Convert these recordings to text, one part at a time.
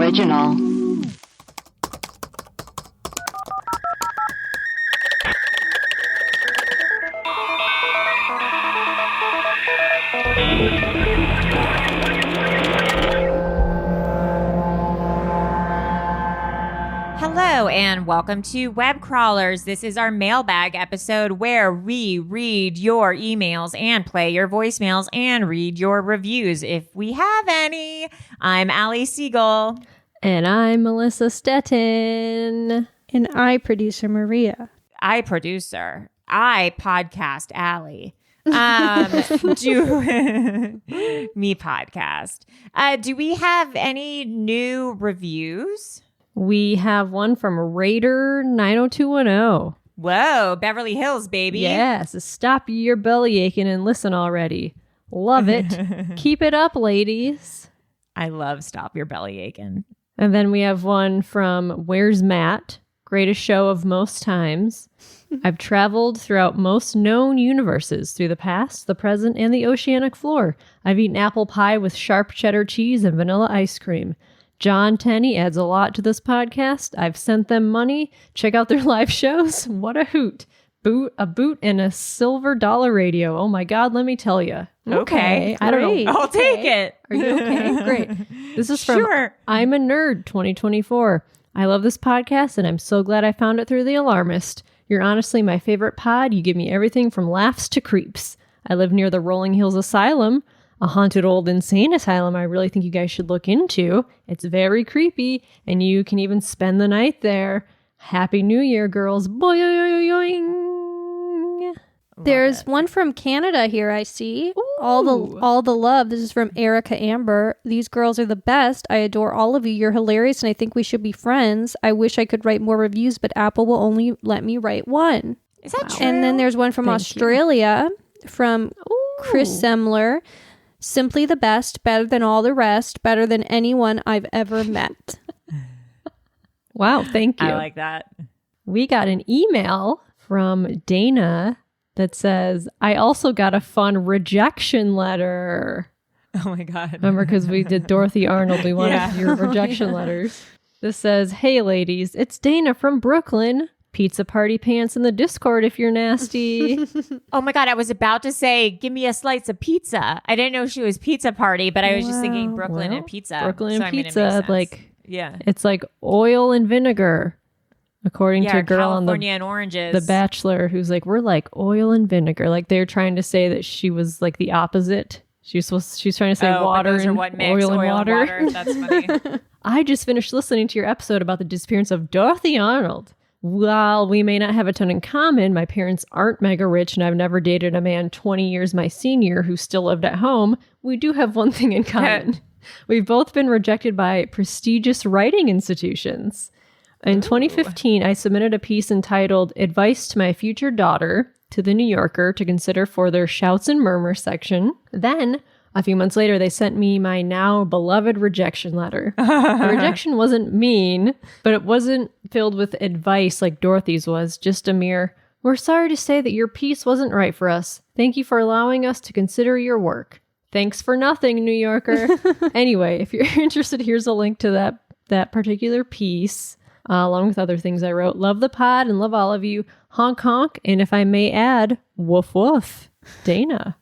Original. Hello and welcome to Web Crawlers. This is our mailbag episode where we read your emails and play your voicemails and read your reviews if we have any. I'm Allie Siegel. And I'm Melissa Stettin. And I, producer Maria. I podcast Allie. Me podcast. Do we have any new reviews? We have one from Raider 90210. Whoa, Beverly Hills, baby. Yes, stop your belly aching and listen already. Love it. Keep it up, ladies. I love Stop Your Belly Aching. And then we have one from Where's Matt? Greatest show of most times. I've traveled throughout most known universes through the past, the present, and the oceanic floor. I've eaten apple pie with sharp cheddar cheese and vanilla ice cream. John Tenney adds a lot to this podcast. I've sent them money. Check out their live shows. What a hoot. A boot and a silver dollar radio. Oh my God, let me tell you. Okay. I don't know. I'll take it. Are you okay? Great. This is from Sure. I'm a Nerd 2024. I love this podcast and I'm so glad I found it through The Alarmist. You're honestly my favorite pod. You give me everything from laughs to creeps. I live near the Rolling Hills Asylum, a haunted old insane asylum I really think you guys should look into. It's very creepy, and you can even spend the night there. Happy New Year, girls. Boing. There's one from Canada here, I see. Ooh. All the love. This is from Erica Amber. These girls are the best. I adore all of you. You're hilarious, and I think we should be friends. I wish I could write more reviews, but Apple will only let me write one. Is that true? And then there's one from Australia from Chris Semler. Simply the best, better than all the rest, better than anyone I've ever met. Wow, thank you. I like that. We got an email from Dana that says, I also got a fun rejection letter. Oh my God. Remember, because we did Dorothy Arnold, we wanted your rejection letters. This says, hey ladies, it's Dana from Brooklyn. Pizza party pants in the Discord if you're nasty. Oh my God, I was about to say, give me a slice of pizza. I didn't know she was pizza party, but I was just thinking Brooklyn and pizza. Brooklyn So, and I mean, it pizza, makes sense. like, yeah. it's like oil and vinegar, according to a girl California on and oranges. The Bachelor, who's like, we're like oil and vinegar. Like they're trying to say that she was like the opposite. She's trying to say water and oil and water. That's funny. I just finished listening to your episode about the disappearance of Dorothy Arnold. While we may not have a ton in common, my parents aren't mega rich and I've never dated a man 20 years my senior who still lived at home. We do have one thing in common. We've both been rejected by prestigious writing institutions. In 2015, I submitted a piece entitled Advice to My Future Daughter to The New Yorker to consider for their Shouts and Murmurs section. Then, a few months later, they sent me my now beloved rejection letter. The rejection wasn't mean, but it wasn't filled with advice like Dorothy's was, just a mere, we're sorry to say that your piece wasn't right for us. Thank you for allowing us to consider your work. Thanks for nothing, New Yorker. Anyway, if you're interested, here's a link to that particular piece, along with other things I wrote. Love the pod and love all of you. Honk honk, and if I may add, woof woof. Dana.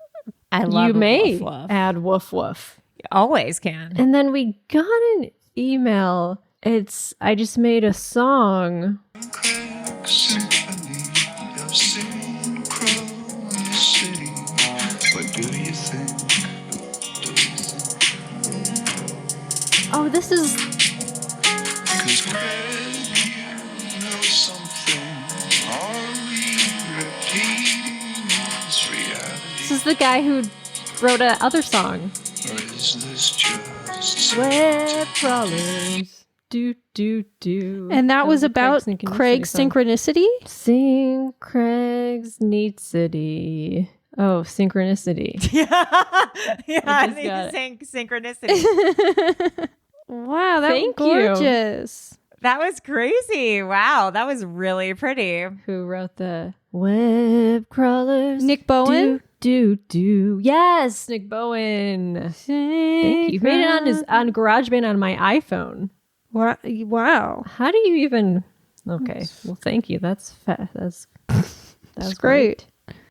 I love you may woof woof. add woof woof. You always can. And then we got an email. I just made a song. Symphony of synchronicity. What do you think? Oh, this is... 'Cause Craig, you know something. Are we repeating this reality? This is the guy who wrote a other song. Or is this just Web Crawlers. Do, do, do. And that was a about Craig's synchronicity? Sing Craig's Neat City. Oh, synchronicity. Yeah, I just need got to synchronicity. Wow, that Thank was gorgeous. That was crazy. Wow, that was really pretty. Who wrote the Web Crawlers? Nick Bowen? Do. Yes, Nick Bowen. Thank you. He made it on GarageBand on my iPhone. Wow. How do you even... Okay, well, thank you. That's that's great.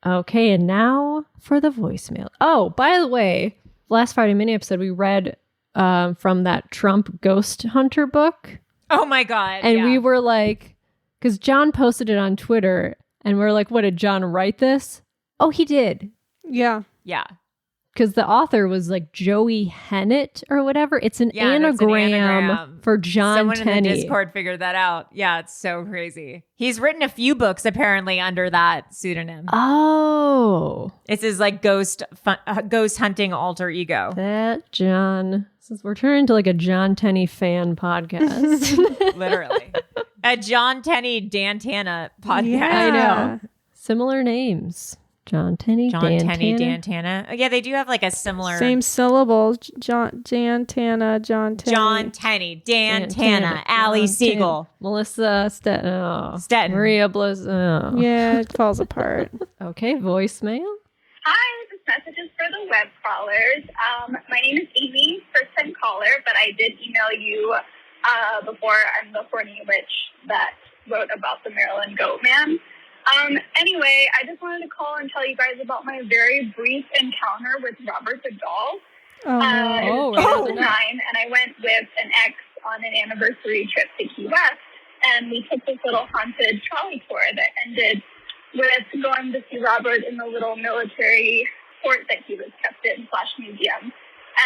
Okay, and now for the voicemail. Oh, by the way, last Friday mini episode, we read from that Trump Ghost Hunter book. Oh my God. And yeah. we were like, because John posted it on Twitter, and we are like, what, did John write this? Oh, he did. Yeah. Yeah. Because the author was like Joey Hennett or whatever. It's an, Yeah, and it's anagram, an anagram for John Someone Tenney. in the Discord figured that out. Yeah, it's so crazy. He's written a few books apparently under that pseudonym. Oh. It's his like ghost hunting alter ego. That John. Since we're turning into like a John Tenney fan podcast. Literally. A John Tenney Dantana podcast. Yeah. I know. Similar names. John Tenney, John Tenney, Dantana. Oh, yeah, they do have like a similar... Same syllables. John Tenney. John Tenney, Dantana, Ali John Siegel. Tenney, Melissa Stetton. Maria Bliss. Oh. Yeah, it falls apart. Okay, voicemail. Hi, this message is for the web crawlers. My name is Amy, first-time caller, but I did email you before. I'm the horny witch that wrote about the Maryland goat man. Anyway, I just wanted to call and tell you guys about my very brief encounter with Robert the Doll. It was 2009, and I went with an ex on an anniversary trip to Key West, and we took this little haunted trolley tour that ended with going to see Robert in the little military fort that he was kept in / museum.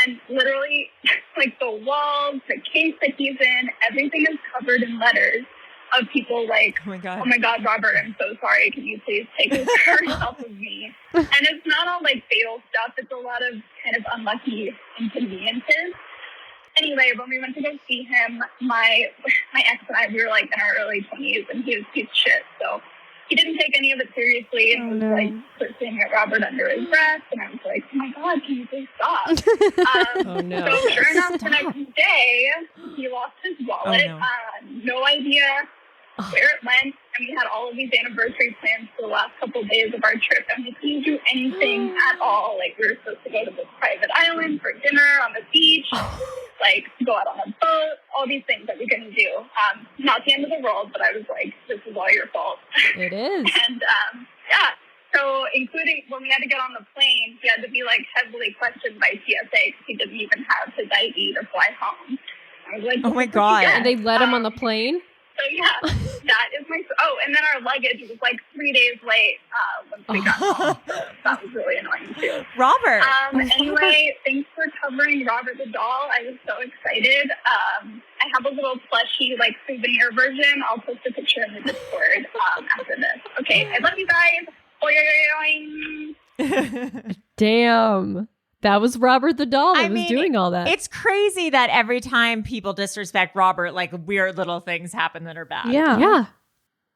And literally, like the walls, the case that he's in, everything is covered in letters of people like, Oh my God, Robert, I'm so sorry. Can you please take this curse off of me? And it's not all like fatal stuff. It's a lot of kind of unlucky inconveniences. Anyway, when we went to go see him, my ex and I, we were like in our early 20s, and he was a piece of shit. So he didn't take any of it seriously and was like cursing at Robert under his breath. And I was like, oh my God, can you please stop? Oh no. So sure enough, the next day, he lost his wallet. Oh, no. No idea where it went. And we had all of these anniversary plans for the last couple of days of our trip, and we couldn't do anything at all. Like, we were supposed to go to this private island for dinner on the beach, like, go out on a boat, all these things that we couldn't do. Not the end of the world, but I was like, this is all your fault. It is. And, yeah. So, including when we had to get on the plane, he had to be, like, heavily questioned by TSA because he didn't even have his ID to fly home. I was like, Oh my God. And they let him on the plane? So yeah, that is my... Oh, and then our luggage was like 3 days late once we got home. So that was really annoying too. Robert. Anyway, thanks for covering Robert the Doll. I was so excited. I have a little plushy, like, souvenir version. I'll post a picture in the Discord after this. Okay, I love you guys. Oy. Damn. That was Robert the Doll that was doing all that. It's crazy that every time people disrespect Robert, like weird little things happen that are bad. Yeah.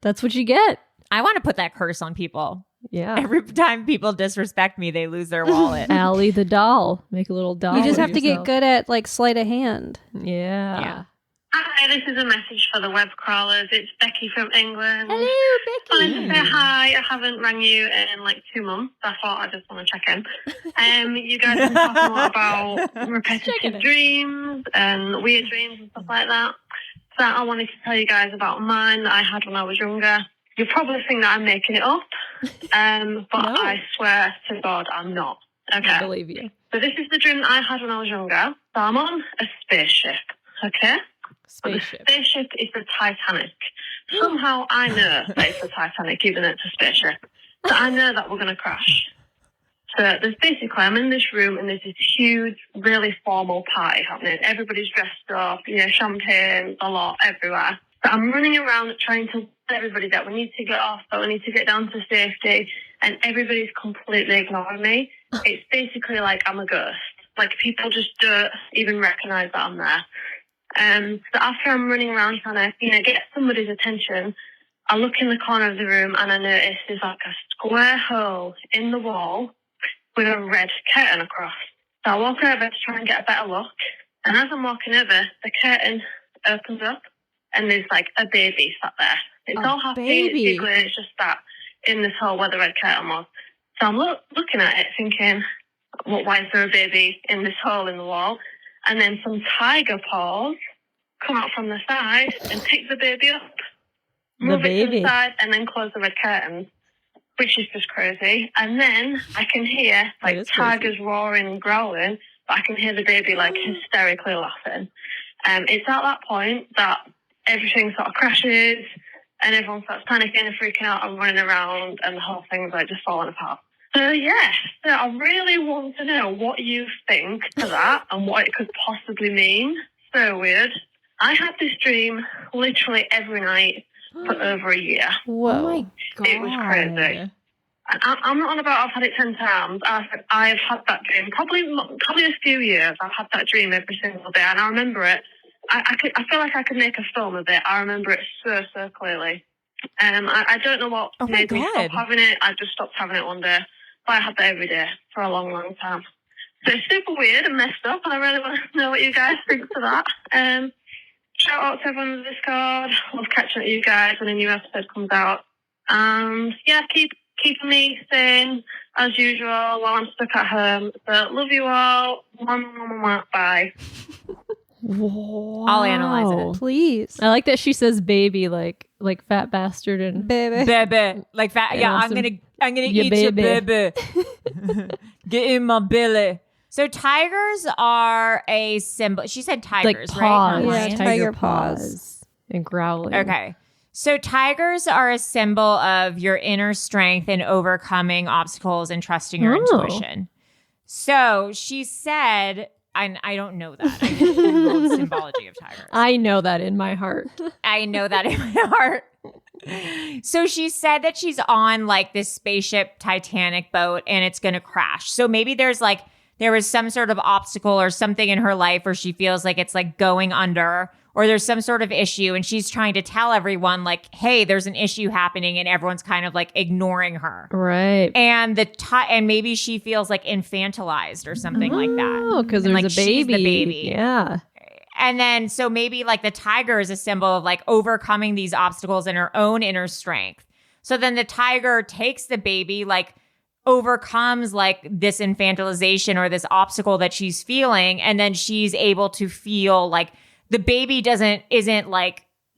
That's what you get. I want to put that curse on people. Yeah. Every time people disrespect me, they lose their wallet. Allie the doll. Make a little doll. You just of have to get yourself. good at, like, sleight of hand. Yeah. Yeah. Hi, this is a message for the web crawlers. It's Becky from England. Hello, I Becky. wanted to say hi. I haven't rang you in like 2 months. I thought I just want to check in. You guys have been talking a lot about repetitive dreams and weird dreams and stuff like that. So I wanted to tell you guys about mine that I had when I was younger. You'll probably think that I'm making it up, but No. I swear to God I'm not. Okay. I believe you. So this is the dream that I had when I was younger. So I'm on a spaceship, okay? But the Spaceship. spaceship is the Titanic. Somehow I know that it's the Titanic, even though it's a spaceship. So I know that we're going to crash. So there's basically, I'm in this room and there's this huge, really formal party happening. Everybody's dressed up, champagne, a lot everywhere. So I'm running around trying to tell everybody that we need to get off, that we need to get down to safety, and everybody's completely ignoring me. It's basically like I'm a ghost. Like, people just don't even recognize that I'm there. So after I'm running around trying to, get somebody's attention, I look in the corner of the room and I notice there's like a square hole in the wall with a red curtain across. So I walk over to try and get a better look. And as I'm walking over, the curtain opens up and there's like a baby sat there. It's all happy, baby. it's giggling, it's just sat in this hole where the red curtain was. So I'm looking at it thinking, why is there a baby in this hole in the wall? And then some tiger paws come out from the side and pick the baby up, The move it to baby. the side, and then close the red curtains, which is just crazy. And then I can hear That is crazy. tigers roaring and growling, but I can hear the baby hysterically laughing. It's at that point that everything sort of crashes and everyone starts panicking and freaking out and running around, and the whole thing's just falling apart. So yeah, so I really want to know what you think to that and what it could possibly mean. So weird. I had this dream literally every night for over a year. Whoa. Oh my God. It was crazy. I'm not on about I've had it 10 times. I've had that dream probably a few years. I've had that dream every single day, and I remember it. I feel like I could make a film of it. I remember it so clearly. I don't know what made me stop having it. I just stopped having it one day. But I had that every day for a long time. So it's super weird and messed up, and I really want to know what you guys think to that. Shout out to everyone on the Discord. Love catching up with you guys when a new episode comes out. And yeah, keeping me sane as usual while I'm stuck at home. So love you all. Bye. Wow. I'll analyze it. Please. I like that she says baby like fat bastard and Baby. Baby, like fat. And Yeah, also, I'm gonna "Ya eat your baby." baby. Get in my belly. So tigers are a symbol. She said like tigers, paws. right? Not Yeah, lions? tiger paws. and growling. Okay. So tigers are a symbol of your inner strength in overcoming obstacles and trusting your Oh. intuition. So she said, I don't know that. I just Googled symbology of tigers. I know that in my heart. I know that in my heart. So she said that she's on this spaceship Titanic boat and it's going to crash. So maybe there was some sort of obstacle or something in her life where she feels like it's going under, or there's some sort of issue and she's trying to tell everyone hey, there's an issue happening, and everyone's kind of ignoring her. Right. And and maybe she feels infantilized or something like that. Oh, because And, there's a baby. she's the baby. Yeah. And then, so maybe the tiger is a symbol of overcoming these obstacles in her own inner strength. So then the tiger takes the baby, overcomes this infantilization or this obstacle that she's feeling. And then she's able to feel the baby isn't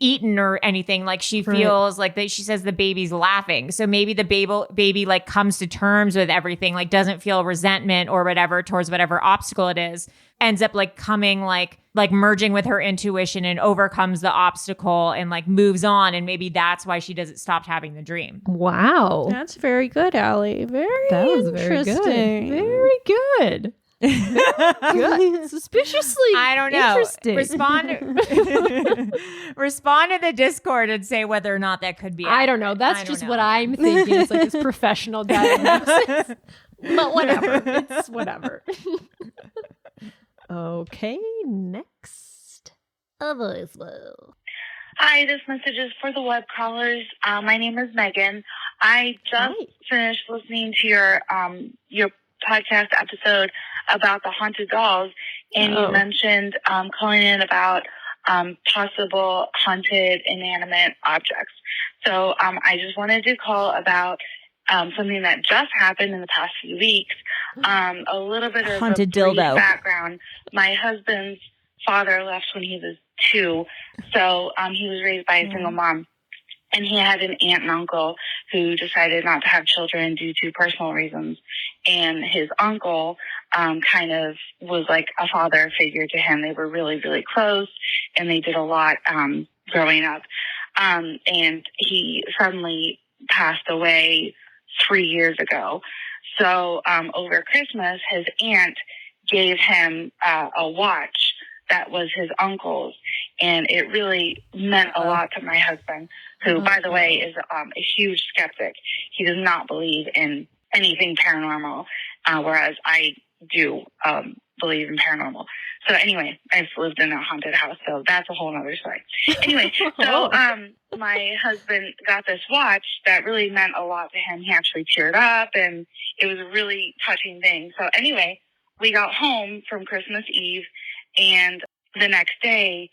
eaten or anything. She Right. feels that she says the baby's laughing. So maybe the baby comes to terms with everything, doesn't feel resentment or whatever towards whatever obstacle it is, ends up coming merging with her intuition and overcomes the obstacle and moves on. And maybe that's why she doesn't stop having the dream. Wow. That's very good, Allie. Very That was very good. interesting. Very good. Good. Suspiciously I don't know. interesting. Respond to the Discord and say whether or not that could be. I don't know. That's I don't just know. what I'm thinking. It's this professional diagnosis. But whatever. It's whatever. Okay, next. A voicemail. Hi, this message is for the web crawlers. My name is Megan. I just Hi. finished listening to your podcast episode about the haunted dolls, and Oh. you mentioned calling in about possible haunted inanimate objects. So I just wanted to call about something that just happened in the past few weeks. A little bit of Haunted a brief dildo. background. My husband's father left when he was 2, so he was raised by a single mom. And he had an aunt and uncle who decided not to have children due to personal reasons. And his uncle kind of was like a father figure to him. They were really, really close, and they did a lot growing up. And he suddenly passed away 3 years ago. So over Christmas, his aunt gave him a watch that was his uncle's. And it really meant a lot to my husband, who, by the way, is a huge skeptic. He does not believe in anything paranormal, whereas I do believe in paranormal. So anyway, I've lived in a haunted house, so that's a whole other story. Anyway, so my husband got this watch that really meant a lot to him. He actually teared up, and it was a really touching thing. So anyway, we got home from Christmas Eve, and the next day,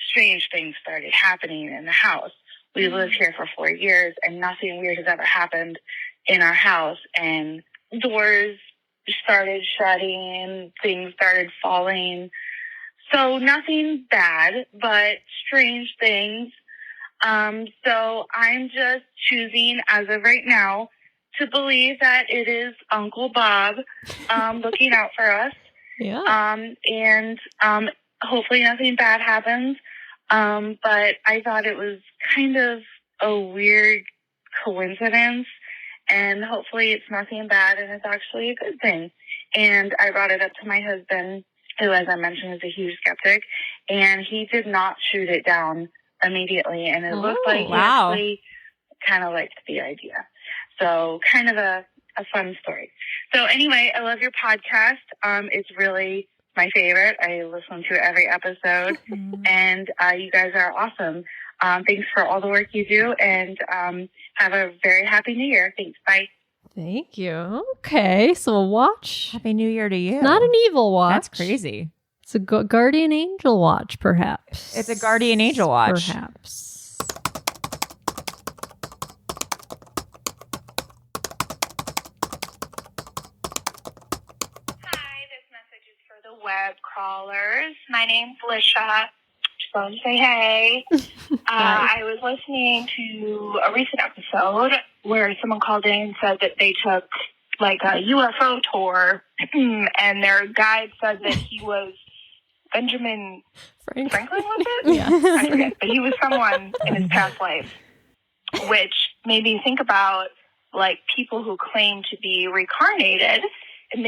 strange things started happening in the house. We lived here for 4 years, and nothing weird has ever happened in our house. And doors started shutting, things started falling. So nothing bad, but strange things. So I'm just choosing, as of right now, to believe that it is Uncle Bob looking out for us. Yeah. And hopefully nothing bad happens. But I thought it was kind of a weird coincidence, and hopefully it's nothing bad and it's actually a good thing. And I brought it up to my husband, who, as I mentioned, is a huge skeptic, and he did not shoot it down immediately. And it looked like he actually kind of liked the idea. So kind of a fun story. So anyway, I love your podcast. It's really my favorite. I listen to every episode, and you guys are awesome. Thanks for all the work you do, and have a very happy New Year. Thanks. Bye. Thank you. Okay, so a watch. Happy New Year to you. Not an evil watch. That's crazy. It's a guardian angel watch, perhaps. It's a guardian angel watch. Perhaps. Hi, this message is for the web crawlers. My name's Lisha. Just wanted to say hey. I was listening to a recent episode where someone called in and said that they took like a UFO tour, and their guide said that he was Benjamin Franklin, was it? Yeah. I forget, but he was someone in his past life, which made me think about like people who claim to be reincarnated,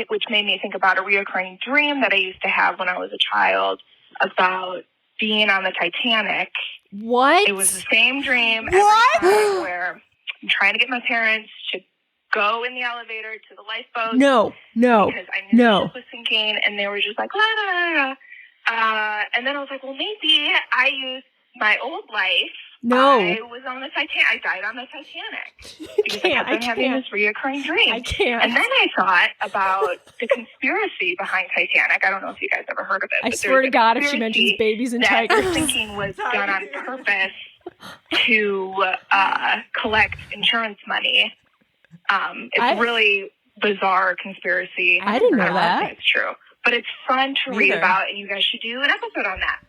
which made me think about a reoccurring dream that I used to have when I was a child about being on the Titanic. What? It was the same dream every time where I'm trying to get my parents to go in the elevator to the lifeboat. No. Because I knew the ship was sinking, and they were just like, la, la, la, la. And then I was like, well, maybe I used my old life. No. I was on the Titanic. I died on the Titanic. Because I kept on having this reoccurring dream. I can't. And then I thought about the conspiracy behind Titanic. I don't know if you guys ever heard of it. I but swear to there's a God, if she conspiracy mentions babies and that tigers. the thinking was done on purpose to collect insurance money. It's really bizarre conspiracy. I didn't know don't that. think it's true. But it's fun to read about, and you guys should do an episode on that.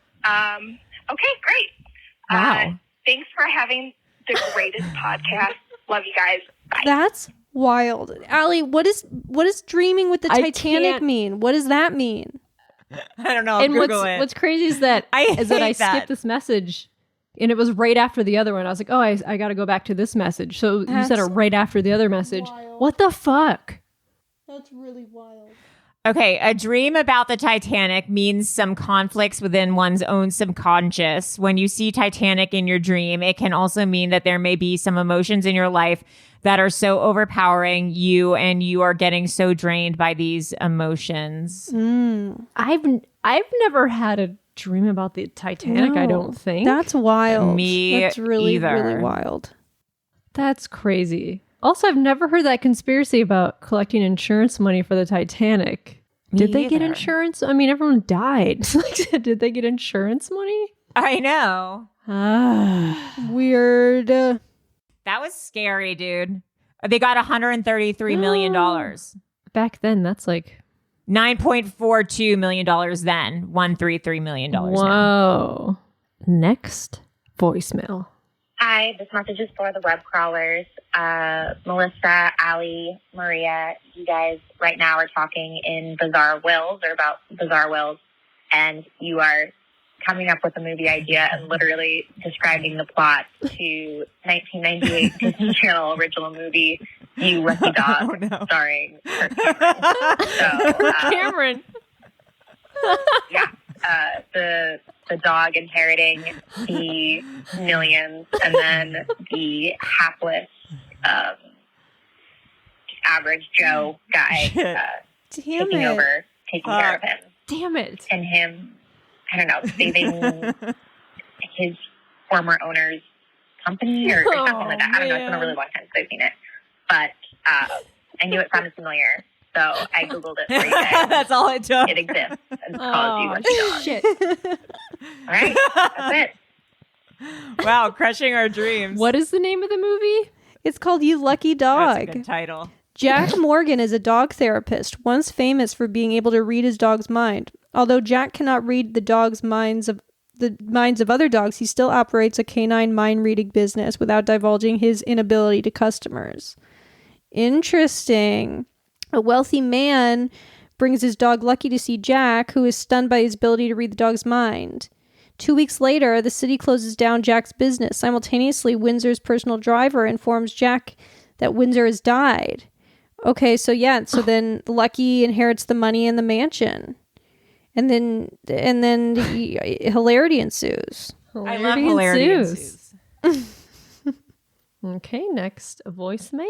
Okay, great. Wow. Thanks for having the greatest podcast. Love you guys. Bye. That's wild. Allie, what is dreaming with the I Titanic can't- mean? What does that mean? I don't know. And Google it. what's crazy is that I I hate skipped that. this message, and it was right after the other one. I was like, oh, I got to go back to this message. So you said it That's right after the other message. wild. What the fuck? That's really wild. Okay, a dream about the Titanic means some conflicts within one's own subconscious. When you see Titanic in your dream, it can also mean that there may be some emotions in your life that are so overpowering you, and you are getting so drained by these emotions. I've never had a dream about the Titanic. I No. don't think That's wild. Me That's really, either. really wild. that's crazy. Also, I've never heard that conspiracy about collecting insurance money for the Titanic. Me Did they get either. insurance? I mean, everyone died. Did they get insurance money? I know. Weird. That was scary, dude. They got $133 million. Back then, that's like $9.42 million then. $133 million now. whoa. Next voicemail. Hi, this message is for the web crawlers. Melissa, Allie, Maria, you guys right now are talking in bizarre wills or about bizarre wills, and you are coming up with a movie idea and literally describing the plot to 1998 Disney Channel original movie, You Lucky Dog, Oh, no. starring Kirk Cameron. So, Cameron. yeah, the dog inheriting the millions, and then the hapless, average Joe guy Damn taking it. over, taking care of him, Damn it. and him, I don't know, saving his former owner's company or something like that. I don't know. It's been a really long time since I've seen it, but I knew it sounded familiar. So I Googled it for you guys. That's all it took. It exists. And it's called You Oh, Lucky Dog. shit. All right. That's it. Wow, crushing our dreams. What is the name of the movie? It's called You Lucky That's a Dog. good title. Jack Morgan is a dog therapist, once famous for being able to read his dog's mind. Although Jack cannot read the minds of other dogs, he still operates a canine mind reading business without divulging his inability to customers. Interesting. A wealthy man brings his dog Lucky to see Jack, who is stunned by his ability to read the dog's mind. 2 weeks later, the city closes down Jack's business. Simultaneously, Windsor's personal driver informs Jack that Windsor has died. Okay, so then Lucky inherits the money and the mansion. And then hilarity ensues. I love hilarity ensues. Okay, next voicemail.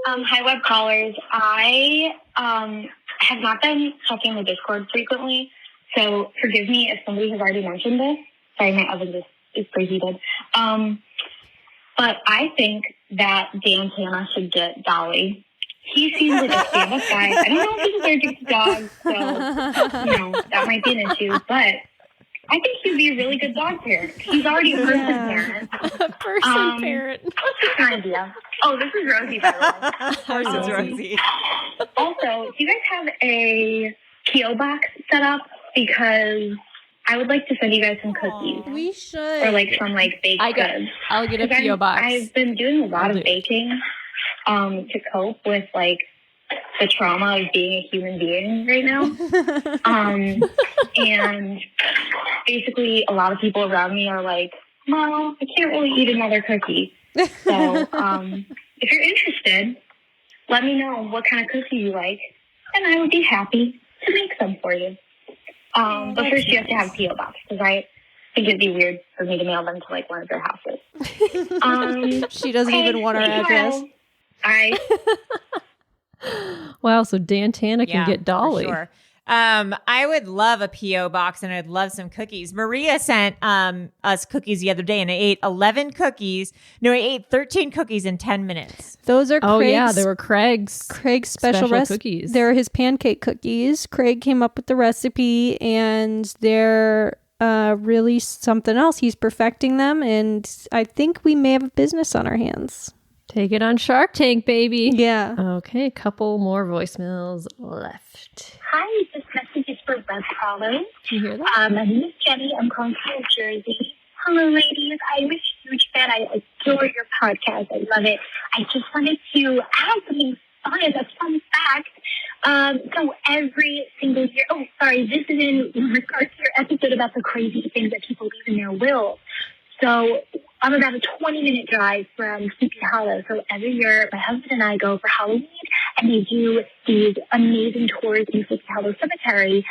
Hi, web callers. I have not been checking the Discord frequently, so forgive me if somebody has already mentioned this. Sorry, my oven just is preheated. But I think that Dan Tana should get Dolly. He seems like a stand-up guy. I don't know if he's allergic to dogs, so, that might be an issue. But I think he'd be a really good dog parent. He's already a person parent. Parent. What's just an idea? Oh, this is Rosie, by the way. This is Rosie. Also, do you guys have a P.O. box set up? Because I would like to send you guys some cookies. We should. Or some baked goods. I'll get a P.O. box. I've been doing a lot of baking to cope with the trauma of being a human being right now. And basically a lot of people around me are like, "Mom, I can't really eat another cookie." So if you're interested, let me know what kind of cookie you like, and I would be happy to make some for you. But first you have to have a P.O. box, because I think it'd be weird for me to mail them to one of their houses. She doesn't even want our address. All right. Wow, so Dan Tana can get Dolly. For sure. I would love a P.O. box, and I'd love some cookies. Maria sent us cookies the other day, and I ate 13 cookies in 10 minutes. Those are they were Craig's special cookies. They're his pancake cookies. Craig came up with the recipe, and they're really something else. He's perfecting them, and I think we may have a business on our hands. Take it on Shark Tank, baby. Yeah. Okay, a couple more voicemails left. Hi, this message is for web crawlers. Did you hear that? My name is Jenny. I'm calling from New Jersey. Hello, ladies. I'm a huge fan. I adore your podcast. I love it. I just wanted to add something fun as a fun fact. So every single year, this is in regards to your episode about the crazy things that people leave in their wills. So I'm about a 20-minute drive from Sleepy Hollow. So every year, my husband and I go for Halloween, and they do these amazing tours in Sleepy Hollow Cemetery.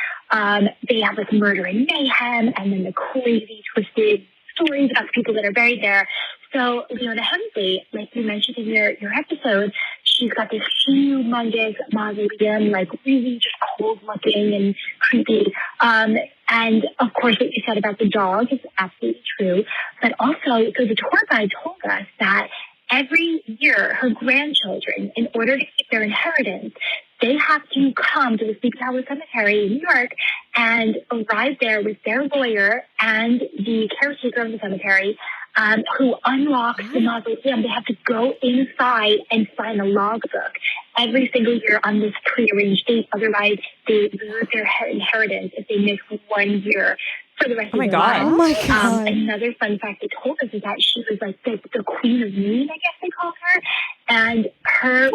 They have murder and mayhem, and then the crazy, twisted stories about the people that are buried there. So Leona Hemsley, like you mentioned in your episode, she's got this humongous mausoleum, really just cold-looking and creepy. And, of course, what you said about the dog is absolutely true. But also, so the tour guide told us that every year her grandchildren, in order to keep their inheritance, they have to come to the Sleepy Hollow Cemetery in New York and arrive there with their lawyer and the caretaker of the cemetery, who unlocks the mausoleum. They have to go inside and sign a logbook every single year on this prearranged date. Otherwise, they lose their inheritance if they miss 1 year for the rest of their lives. Oh my God. Another fun fact they told us is that she was the Queen of Mean, I guess they called her. And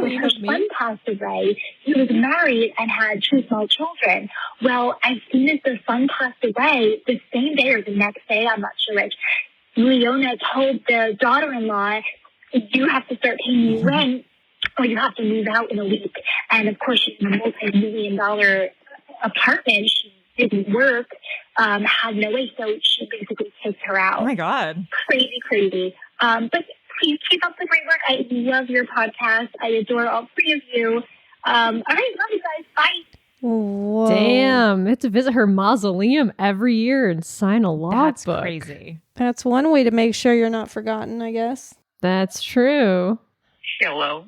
when her son passed away, he was married and had 2 small children. Well, as soon as the son passed away, the same day or the next day, I'm not sure which, Leona told the daughter-in-law, "You have to start paying me rent, or you have to move out in a week." And of course, she's in a multi-million-dollar apartment. She didn't work, had no way, so she basically kicked her out. Oh my God. Crazy. But please keep up the great work. I love your podcast. I adore all 3 of you. All right, love you guys. Bye. Whoa. Damn, I have to visit her mausoleum every year and sign a logbook. That's crazy. That's one way to make sure you're not forgotten, I guess. That's true. Hello.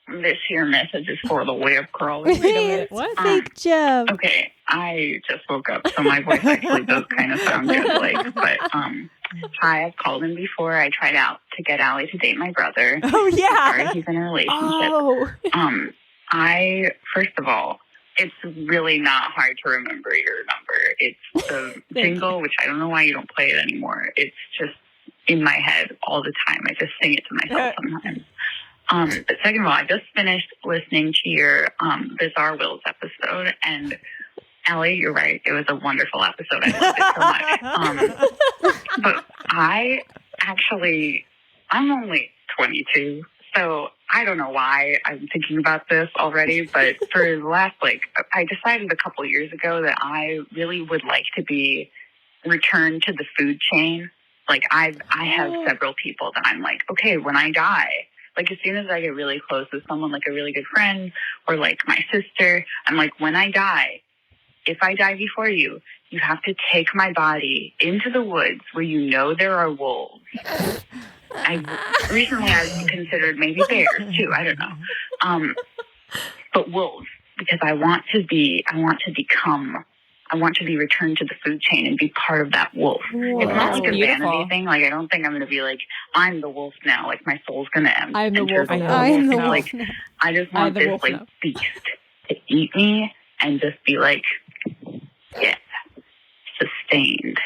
This here message is for the web crawlers. Wait a minute, what? Fake Jeff. Okay, I just woke up, so my voice actually does kind of sound just but hi, I've called in before. I tried out to get Allie to date my brother. Oh, yeah. Sorry, he's in a relationship. Oh. I, first of all, it's really not hard to remember your number. It's the jingle, which I don't know why you don't play it anymore. It's just in my head all the time. I just sing it to myself sometimes. But second of all, I just finished listening to your Bizarre Wills episode, and Allie, you're right. It was a wonderful episode. I loved it so much. But I'm only 22, so I don't know why I'm thinking about this already, but for the last, I decided a couple years ago that I really would like to be returned to the food chain. Like, I have several people that I'm like, okay, when I die, like, as soon as I get really close with someone, like a really good friend or like my sister, I'm like, when I die, if I die before you, you have to take my body into the woods where you know there are wolves. Recently I've considered maybe bears too. I don't know. But wolves, because I want to be returned to the food chain and be part of that wolf. Whoa. It's not like a Beautiful. vanity thing. Like, I don't think I'm going to be like, I'm the wolf now. Like, my soul's going to I'm the wolf now. I am the wolf Like, now. I just want the this wolf now. beast to eat me and just be like, yeah, sustained,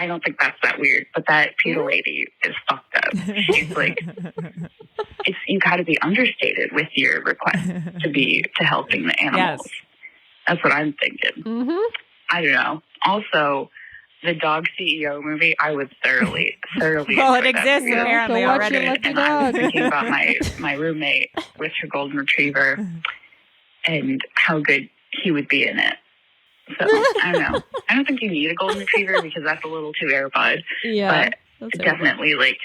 I don't think that's that weird, but that PETA lady is fucked up. She's like, you got to be understated with your request to helping the animals. Yes. That's what I'm thinking. Mm-hmm. I don't know. Also, the Dog CEO movie, I would thoroughly Well, it enjoy that exists movie. apparently Go watch already. it, Lucky And I was Dog. thinking about my roommate with her golden retriever and how good he would be in it. So, I don't know. I don't think you need a golden retriever because that's a little too Airbud. Yeah. But that's definitely like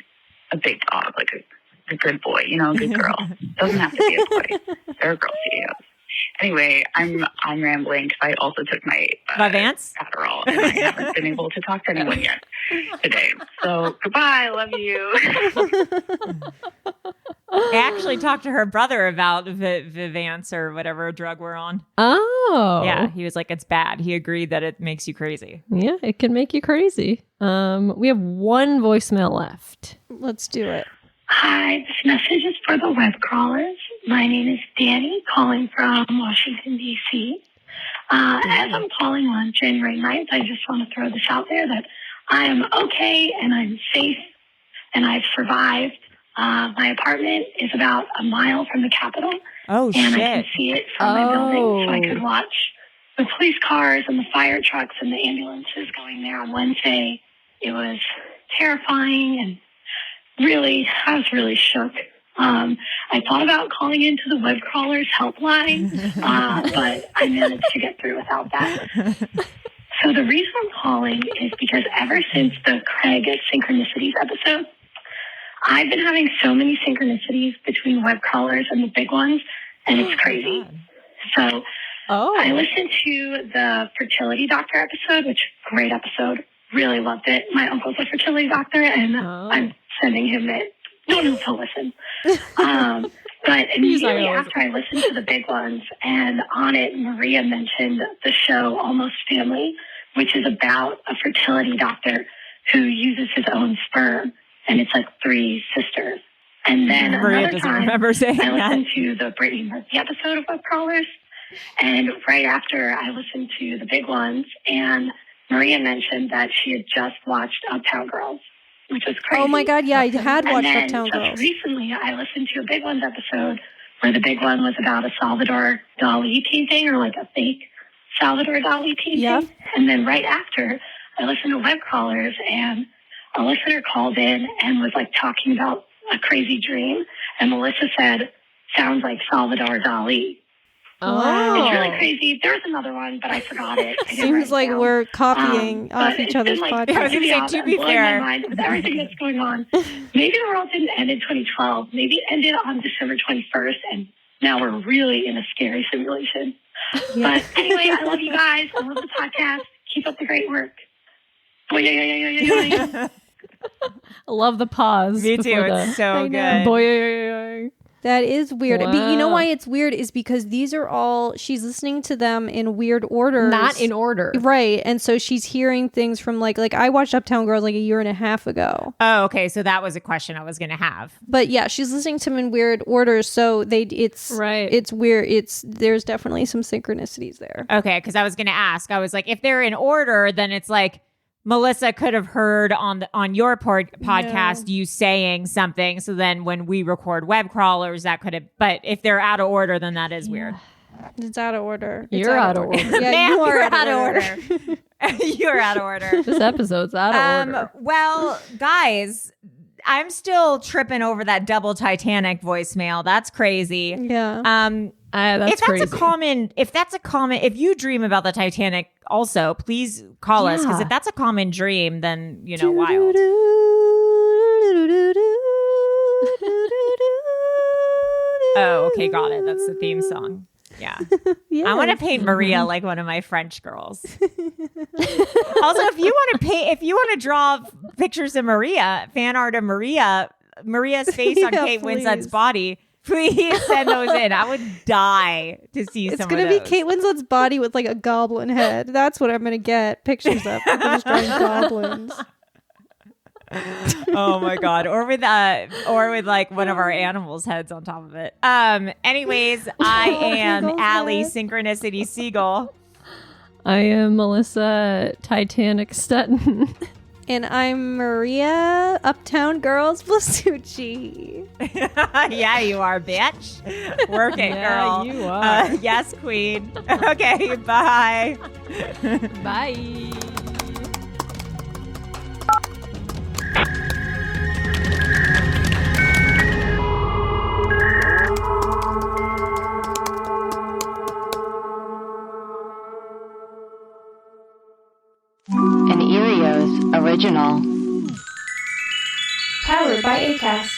a big dog, like a good boy, a good girl. Doesn't have to be a boy. There are girl CEOs. Anyway, I'm rambling because I also took my Vivance? Adderall and I haven't been able to talk to anyone yet today. So goodbye, love you. I actually talked to her brother about Vivance or whatever drug we're on. Oh. Yeah, he was like, it's bad. He agreed that it makes you crazy. Yeah, it can make you crazy. We have one voicemail left. Let's do it. Hi, this message is for the web crawlers. My name is Danny, calling from Washington, D.C. As I'm calling on January 9th, I just want to throw this out there that I am okay and I'm safe and I've survived. My apartment is about a mile from the Capitol, Oh, and I can shit. see it from my building, so I Oh. could watch the police cars and the fire trucks and the ambulances going there on Wednesday. It was terrifying and I was really shook. I thought about calling into the web crawlers helpline, but I managed to get through without that. So the reason I'm calling is because ever since the Craig Synchronicities episode, I've been having so many synchronicities between web crawlers and the big ones, and it's crazy. So I listened to the fertility doctor episode, which great episode. Really loved it. My uncle's a fertility doctor, and I'm sending him it. No one else will listen. But immediately after I listened to the big ones, and on it, Maria mentioned the show Almost Family, which is about a fertility doctor who uses his own sperm, and it's like 3 sisters. And then Maria another doesn't time, remember saying I that. listened to the Brittany Murphy episode of Web Crawlers, and right after I listened to the big ones, and Maria mentioned that she had just watched Uptown Girls, which was crazy. Oh my God, yeah, I had watched and then Uptown just Girls. recently, I listened to a Big Ones episode where the big one was about a Salvador Dali painting, or like a fake Salvador Dali painting. Yep. And then right after, I listened to Web Crawlers, and a listener called in and was like talking about a crazy dream. And Melissa said, sounds like Salvador Dali. Oh. It's really crazy. There was another one, but I forgot it. I didn't write Seems it like down. we're copying But off each it's other's been, like, podcasts. I was gonna say, out to and be blowing fair. my mind with everything that's going on. Maybe the world didn't end in 2012. Maybe it ended on December 21st, and now we're really in a scary simulation. But anyway, I love you guys. I love the podcast. Keep up the great work. Boy, I love the pause. Me too. before It's the, so I know. good. Boy. That is weird. But you know Wow. why it's weird is because these are all, she's listening to them in weird orders. Not in order. Right. And so she's hearing things from like I watched Uptown Girls like a year and a half ago. Oh, okay. So that was a question I was going to have. But yeah, she's listening to them in weird orders. So it's weird. There's definitely some synchronicities there. Okay. Because I was going to ask, I was like, if they're in order, then it's like Melissa could have heard on your podcast you saying something. So then when we record web crawlers, that could have. But if they're out of order, then that is weird. It's out of order. It's You're out of order. Yeah, Man, you are you're out of order. You're out of order. This episode's out of order. Well, guys, I'm still tripping over that double Titanic voicemail. That's crazy. Yeah. That's crazy. If you dream about the Titanic also, please call us. Because if that's a common dream, then, wild. Oh, okay. Got it. That's the theme song. Yeah. Yes. I want to paint Maria like one of my French girls. Also, if you want to draw pictures of Maria, fan art of Maria's face on Kate Winslet's body, please send those in. I would die to see some of those. It's going to be Kate Winslet's body with like a goblin head. That's what I'm going to get pictures of. People just drawing goblins. Oh my god. Or with like one of our animals' heads on top of it. Anyways, I am Allie Synchronicity Siegel. I am Melissa Titanic Stetton. And I'm Maria Uptown Girls Blasucci. Yeah, you are, bitch. Work it, girl. You are. Yes, queen. Okay, bye. Bye. An Erios original. Powered by Acast.